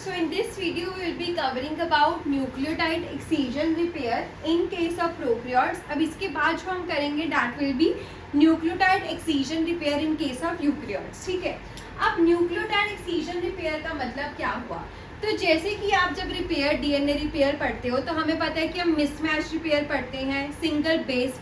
So in this video we will be covering about nucleotide excision repair in case of prokaryotes. अब इसके बाद जो हम करेंगे that will be nucleotide excision repair in case of eukaryotes. ठीक है, अब nucleotide excision repair का मतलब क्या हुआ? तो जैसे कि आप जब रिपेयर डीएनए रिपेयर पढ़ते हो तो हमें पता है कि हम मिसमैच रिपेयर पढ़ते हैं, सिंगल बेस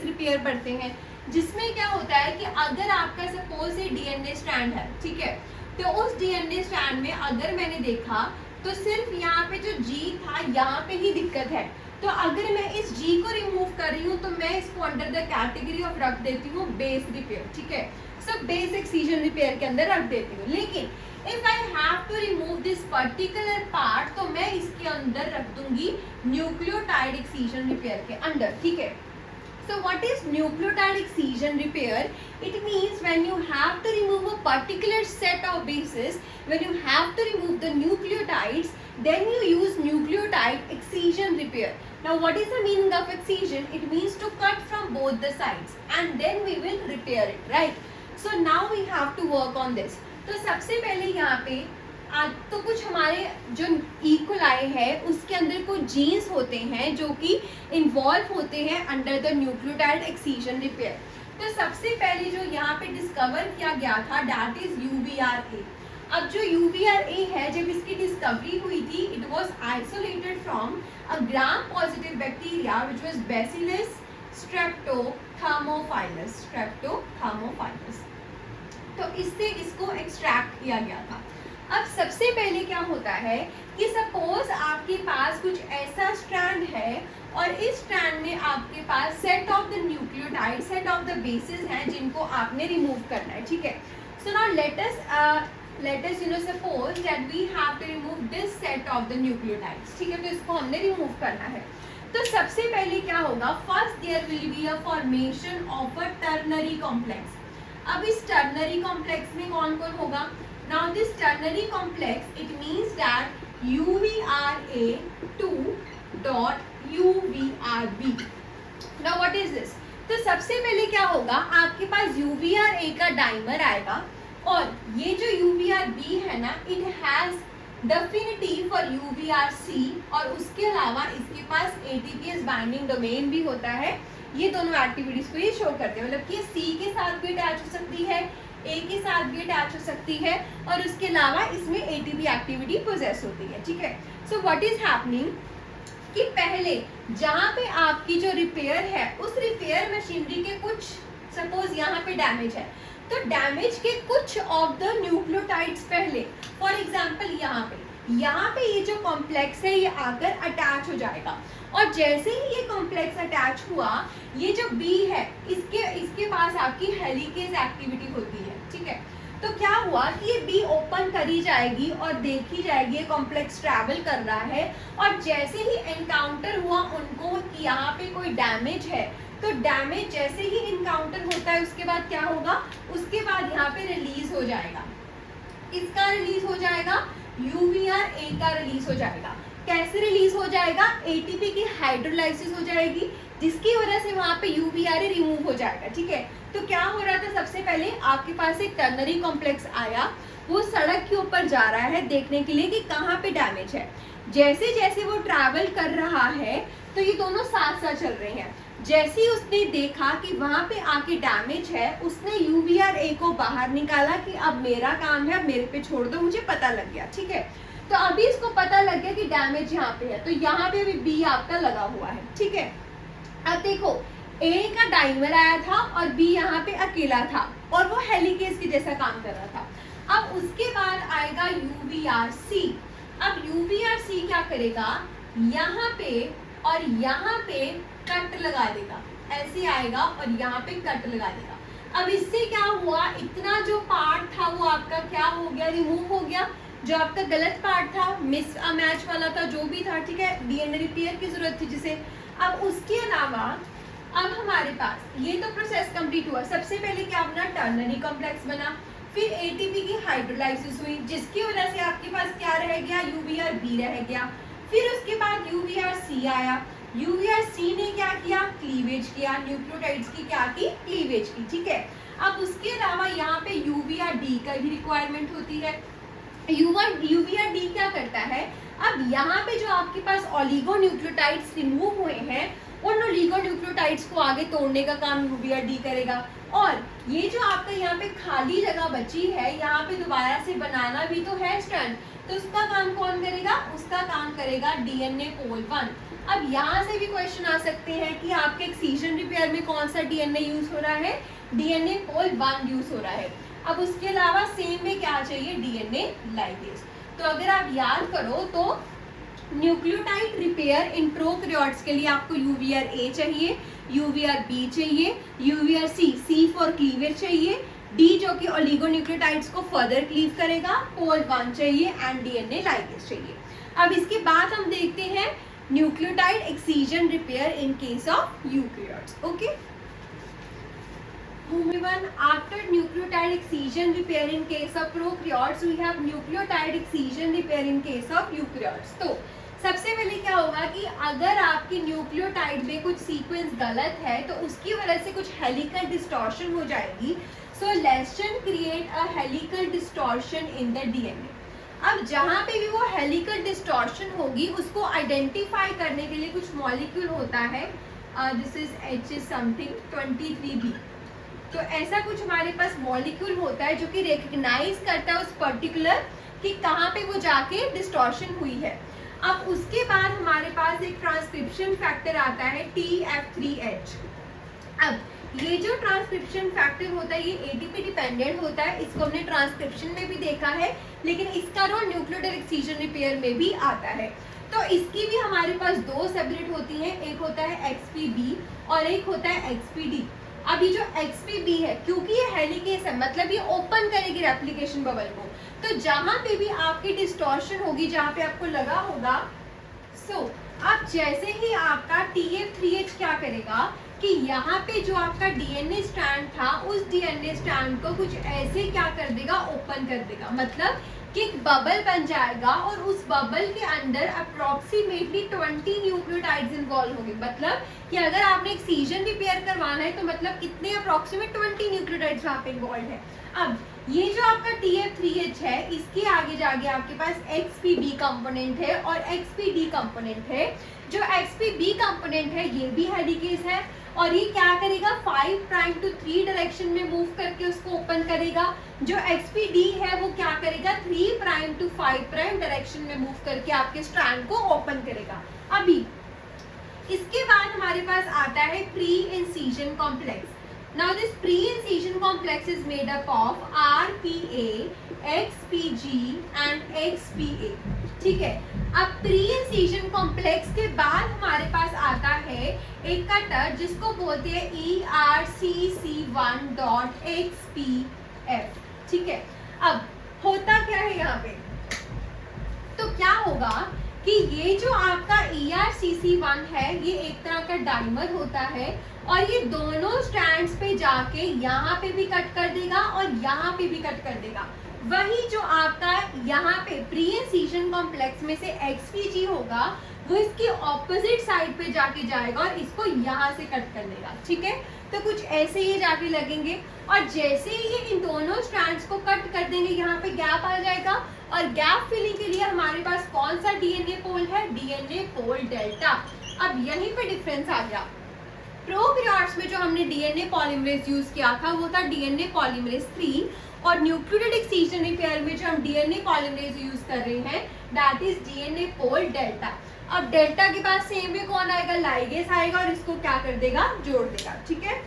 रिपेयर पढ़ते हैं, जिसमें क्या होता है कि अगर आपका सपोज ये डीएनए स्ट्रैंड है, ठीक है, तो उस डीएनए स्ट्रैंड में अगर मैंने देखा तो सिर्फ यहाँ पे जो जी था यहाँ पे ही दिक्कत है, तो अगर मैं इस जी को रिमूव कर रही हूँ तो मैं इसको अंडर द कैटेगरी ऑफ रख देती हूँ बेस रिपेयर. ठीक है, सब बेस एक्सीजन रिपेयर के अंदर रख देती हूँ. लेकिन if I have to remove this particular part तो मैं इसके अंदर रख दूंगी न्यूक्लियोटाइड एक्सीजन रिपेयर के अंदर. ठीक है, so what is nucleotide excision repair? It means when you have to remove a particular set of bases, when you have to remove the nucleotides, then you use nucleotide excision repair. Now what is the meaning of excision? It means to cut from both the sides and then we will repair it, right? So now we have to work on this. तो सबसे पहले यहाँ पे तो कुछ हमारे जो इक्वलाई है उसके अंदर कुछ जीन्स होते हैं जो कि इन्वॉल्व होते हैं under the nucleotide excision repair. तो सबसे पहले जो यहाँ पे डिस्कवर किया गया था दैट इज UVRA. अब जो UVRA है, जब इसकी डिस्कवरी हुई थी it was isolated from a gram positive bacteria which was bacillus streptothermophilus. तो इससे इसको एक्सट्रैक्ट किया गया था. अब सबसे पहले क्या होता है कि सपोज आपके पास कुछ ऐसा स्ट्रैंड है और इस स्ट्रैंड में आपके पास set of the nucleotide, set of the bases हैं जिनको आपने रिमूव करना है. ठीक है, so now let us suppose that we have to remove this set of the nucleotides. ठीक है, तो इसको हमने रिमूव करना है. तो सबसे पहले क्या होगा, first there will be a formation of a ternary complex. अब इस टर्नरी कॉम्प्लेक्स में कौन कौन होगा? Now this ternary complex, it means that UVRA2 dot UVRB. Now what is this? तो सबसे पहले क्या होगा, आपके पास UVRA का डाइमर आएगा और ये जो UVRB है ना, it has the affinity for UVRC और उसके अलावा इसके पास ATPase बाइंडिंग डोमेन भी होता है. ये दोनों एक्टिविटीज को ये शो करते हैं, मतलब कि C के साथ भी अटैच हो सकती है, A के साथ भी अटैच हो सकती है और उसके अलावा इसमें ATP एक्टिविटी पोजेस होती है. ठीक है, सो व्हाट इज हैपनिंग कि पहले जहाँ पे आपकी जो रिपेयर है उस रिपेयर मशीनरी के कुछ सपोज यहाँ पे डैमेज है, तो डैमेज के कुछ ऑफ द न्यूक्लियोटाइड्स पहले, फॉर एग्जाम्पल यहाँ पे ये जो कॉम्प्लेक्स है ये आकर अटैच हो जाएगा और जैसे ही ये कॉम्प्लेक्स अटैच हुआ, ये जो बी है इसके पास आपकी हेलिकेज एक्टिविटी होती है. ठीक है, तो क्या हुआ कि ये बी ओपन करी जाएगी और देखी जाएगी ये कॉम्प्लेक्स ट्रैवल कर रहा है और जैसे ही एनकाउंटर हुआ उनको कि यहाँ पे कोई डैमेज है, तो डैमेज जैसे ही इनकाउंटर होता है उसके बाद क्या होगा, उसके बाद यहाँ पे रिलीज हो जाएगा. इसका रिलीज हो जाएगा, UVRA का रिलीज हो जाएगा. कैसे रिलीज हो जाएगा? ATP की हाइड्रोलाइसिस हो जाएगी जिसकी वजह से वहां पे UVRA रिमूव हो जाएगा. ठीक है, तो क्या हो रहा था, सबसे पहले आपके पास एक टर्नरी कॉम्प्लेक्स आया, वो सड़क के ऊपर जा रहा है देखने के लिए कि कहाँ पे डैमेज है. जैसे जैसे वो ट्रैवल कर रहा है तो ये दोनों साथ साथ चल रहे हैं. जैसे ही उसने देखा कि वहां पे आके डैमेज है, उसने UVRA को बाहर निकाला कि अब मेरा काम है, अब मेरे पे छोड़ दो, मुझे पता लग गया. ठीक है, तो अभी इसको पता लग गया कि डैमेज यहाँ पे है, तो यहाँ पे अभी बी आपका लगा हुआ है. ठीक है, अब देखो A का डाइमर आया था और B यहाँ पे अकेला था और वो हेलिकेज की जैसा काम कर रहा था. अब उसके बाद आएगा UVRC. अब UVRC क्या करेगा, यहाँ पे और यहाँ पे कट लगा देगा, ऐसे आएगा और यहाँ पे कट लगा देगा. अब इससे क्या हुआ, इतना जो पार्ट था वो आपका क्या हो गया, रिमूव हो गया. जो आपका गलत पार्ट था, मिस मैच वाला था, जो भी था, ठीक है, डीएनए रिपेयर की जरूरत थी जिसे. अब उसके अलावा अब हमारे पास ये तो प्रोसेस कंप्लीट हुआ. सबसे पहले क्या बना, टर्नरी कॉम्प्लेक्स बना, फिर ATP की हाइड्रोलाइसिस हुई जिसकी वजह से आपके पास क्या रह गया, UVRB रह गया. फिर उसके बाद UVRC आया. UVRC ने क्या किया, क्लीवेज किया, न्यूक्लियोटाइड्स की क्या की, क्लीवेज की. ठीक है, अब उसके अलावा यहाँ पे UVRD का भी रिक्वायरमेंट होती है. यूवीआरडी क्या करता है, अब यहाँ पे जो आपके पास ओलिगोन्यूक्लियोटाइड्स रिमूव हुए हैं उन ओलिगोन्यूक्लियोटाइड्स को आगे तोड़ने का काम यूवीआरडी करेगा, और ये जो आपका यहाँ पे खाली जगह बची है यहाँ पे दोबारा से बनाना भी तो है स्ट्रैंड, तो उसका काम कौन करेगा, उसका काम करेगा डीएनए पोल 1। अब यहाँ से भी क्वेश्चन आ सकते हैं कि आपके एक्सीजन रिपेयर में कौन सा डीएनए यूज हो रहा है, डीएनए पोल 1 यूज हो रहा है। अब उसके अलावा सेम में क्या चाहिए, डीएनए लाइगेज। तो अगर आप याद करो तो न्यूक्लियोटाइड रिपेयर इन प्रोकैरियोट्स के लिए आपको यूवीआर ए चाहिए, यूवीआर बी चाहिए, यूवीआर सी फॉर क्लीवेज चाहिए, डी जो कि ओलिगोन्यूक्लियोटाइड्स को फर्दर क्लीव करेगा, पोल 1 चाहिए एंड डीएनए लाइगेज चाहिए। अब इसके बाद हम देखते हैं nucleotide excision repair in case of eukaryotes. Okay, moving on, after nucleotide excision repair in case of prokaryotes, we have nucleotide excision repair in case of eukaryotes। तो सबसे पहले क्या होगा कि अगर आपकी न्यूक्लियोटाइड में कुछ सीक्वेंस गलत है तो उसकी वजह से कुछ हेलिकल डिस्टॉर्शन हो जाएगी। So lesion create a helical distortion in the DNA. अब जहाँ पे भी वो हेलिकल डिस्टॉर्शन होगी उसको आइडेंटिफाई करने के लिए कुछ मॉलिक्यूल होता है, this is H something 23B। तो ऐसा कुछ हमारे पास मॉलिक्यूल होता है जो कि रिकग्नाइज करता है उस पर्टिकुलर कि कहाँ पे वो जाके डिस्टॉर्शन हुई है। अब उसके बाद हमारे पास एक ट्रांसक्रिप्शन फैक्टर आता है TF3H। अब ये जो ट्रांसक्रिप्शन फैक्टर होता है ये एटीपी डिपेंडेंट होता है, इसको हमने ट्रांसक्रिप्शन में भी देखा है, लेकिन इसका रोल न्यूक्लियोटाइड एक्सीजन रिपेयर में भी आता है। तो इसकी भी हमारे पास दो सेपरेट होती हैं, एक होता है XPB और एक होता है XPD। अब ये जो XPB है क्योंकि ये हेलिकेस है मतलब ये ओपन करेगी रेप्लिकेशन बबल को, तो जहां पे भी आपकी डिस्टॉर्शन होगी, जहां पे आपको लगा होगा, अब जैसे ही आपका TF3H क्या करेगा कि यहाँ पे जो आपका डीएनए स्ट्रैंड था उस डीएनए स्ट्रैंड को कुछ ऐसे क्या कर देगा, ओपन कर देगा, मतलब कि एक बबल बन जाएगा और उस बबल के अंदर अप्रोक्सीमेटली 20 न्यूक्लियोटाइड्स इन्वॉल्व होंगे। मतलब कि अगर आपने एक्सीजन रिपेयर करवाना है तो मतलब कितने अप्रोक्सीमेट 20 न्यूक्लियोटाइड्स वहाँ पे इन्वॉल्व है। अब ये जो आपका TF3H है इसके आगे जाके आपके पास XPB कंपोनेंट है और XPD कंपोनेंट है। जो XPB कंपोनेंट है ये भी हेलिकेस है और ये क्या करेगा, 5 प्राइम टू 3 डायरेक्शन में मूव करके उसको ओपन करेगा। जो XPD है वो क्या करेगा, 3 प्राइम टू 5 प्राइम डायरेक्शन में मूव करके आपके स्ट्रैंड को ओपन करेगा। अभी इसके बाद हमारे पास आता है pre incision complex. Now this pre-incision complex is made up of RPA, XPG and XPA। ठीक है, अब प्री-इंसिजन कॉम्प्लेक्स के बाद हमारे पास आता है एक कटर जिसको बोलते हैं ERCC1.XPF। ठीक है, अब होता क्या है यहाँ पे, तो क्या होगा कि ये जो आपका ERCC1 है ये एक तरह का डाइमर होता है और ये दोनों स्ट्रैंड्स पे जाके यहाँ पे भी कट कर देगा और यहाँ पे भी कट कर देगा। वही जो आपका यहाँ पे प्री इंसिजन कॉम्प्लेक्स में से XPG होगा वो इसके ऑपोजिट साइड पे जाके जाएगा और इसको यहाँ से कट कर देगा। ठीक है, तो कुछ ऐसे ही जाके लगेंगे और जैसे ही ये इन दोनों स्ट्रैंड्स को कट कर देंगे यहाँ पे गैप आ जाएगा और गैप फिलिंग के लिए हमारे पास कौन सा डीएनए पोल है, डीएनए पोल डेल्टा। अब यहीं पे डिफरेंस आ गया। प्रोकैरियोट्स में जो हमने डीएनए पॉलीमरेज यूज किया था वो था डीएनए पॉलीमरेज 3 और न्यूक्लियोटाइड एक्सीजन रिपेयर में जो हम डीएनए पॉलीमरेज यूज कर रहे हैं that is DNA pol delta. अब डेल्टा के पास सेम में कौन आएगा, लाइगेस आएगा और इसको क्या कर देगा, जोड़ देगा। ठीक है,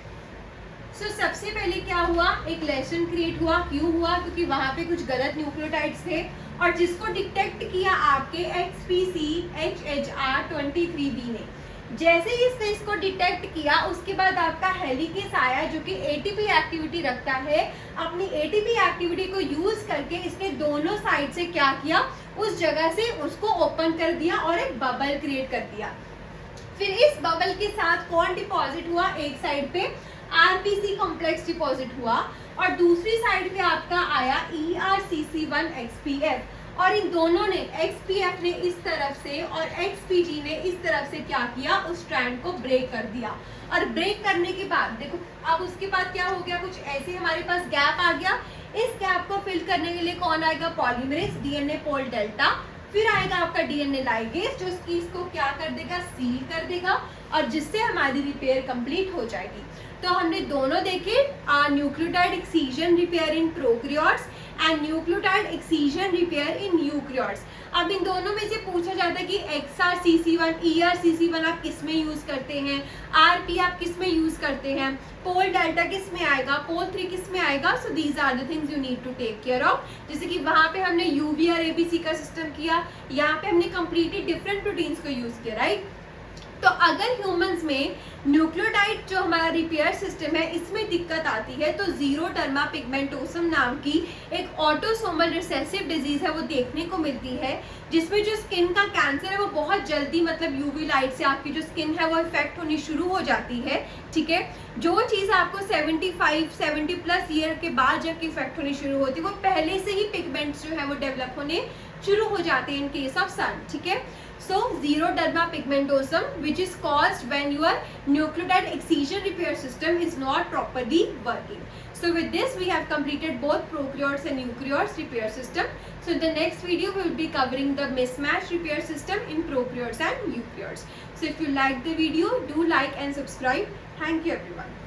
सो सबसे पहले क्या हुआ, एक लेशन क्रिएट हुआ। क्यों हुआ, क्योंकि वहां पे कुछ गलत न्यूक्लियोटाइड्स थे और जिसको डिटेक्ट किया आपके XPCHHR23B ने। जैसे ही इसने इसको डिटेक्ट किया उसके बाद आपका हेलिकेस आया जो कि एटीपी एक्टिविटी रखता है। अपनी एटीपी एक्टिविटी को यूज करके इसने दोनों साइड से क्या किया, उस जगह से उसको ओपन कर दिया और एक बबल क्रिएट कर दिया। फिर इस बबल के साथ कौन डिपॉजिट हुआ, एक साइड पे RPC कॉम्प्लेक्स डिपॉजिट हुआ और दूसरी साइड पे आपका आया ERCC1XPF और इन दोनों ने XPF ने इस तरफ से और XPG ने इस तरफ से क्या किया, उस स्ट्रैंड को ब्रेक कर दिया। और ब्रेक करने के बाद देखो अब उसके बाद क्या हो गया, कुछ ऐसे हमारे पास गैप आ गया। इस गैप को फिल करने के लिए कौन आएगा, पॉलीमरेज, डीएनए पोल डेल्टा, फिर आएगा आपका डीएनए लाइगेज जो इसको क्या कर देगा, सील कर देगा, और जिससे हमारी रिपेयर कंप्लीट हो जाएगी। तो हमने दोनों देखे, nucleotide excision repair in prokaryotes and nucleotide excision repair in eukaryotes. अब इन दोनों में से पूछा जाता है कि XRCC1, ERCC1 आप किस में यूज करते हैं, RP आप किस में यूज करते हैं, पोल डेल्टा किस में आएगा, पोल 3 किस में आएगा। So these are the things you need to take care of. जैसे कि वहां पे हमने UV और ABC का सिस्टम किया, यहाँ पे हमने कंप्लीटली डिफरेंट प्रोटीन्स को यूज किया, राइट। तो अगर ह्यूमंस में न्यूक्लियोटाइड जो हमारा रिपेयर सिस्टम है इसमें दिक्कत आती है तो जीरोडर्मा पिगमेंटोसम नाम की एक ऑटोसोमल रिसेसिव डिजीज है वो देखने को मिलती है, जिसमें जो स्किन का कैंसर है वो बहुत जल्दी मतलब यूवी लाइट से आपकी जो स्किन है वो इफेक्ट होनी शुरू हो जाती है, ठीक है। जो चीज़ आपको 70 प्लस ईयर के बाद जब इफेक्ट होनी शुरू होती है वो पहले से ही पिगमेंट्स जो है वो डेवलप होने शुरू हो जाते हैं इन केस ऑफ सन, ठीक है। So xeroderma pigmentosum, which is caused when your nucleotide excision repair system is not properly working. So with this we have completed both prokaryotes and eukaryotes repair system. So in the next video we will be covering the mismatch repair system in prokaryotes and eukaryotes. So if you like the video, do like and subscribe. Thank you everyone.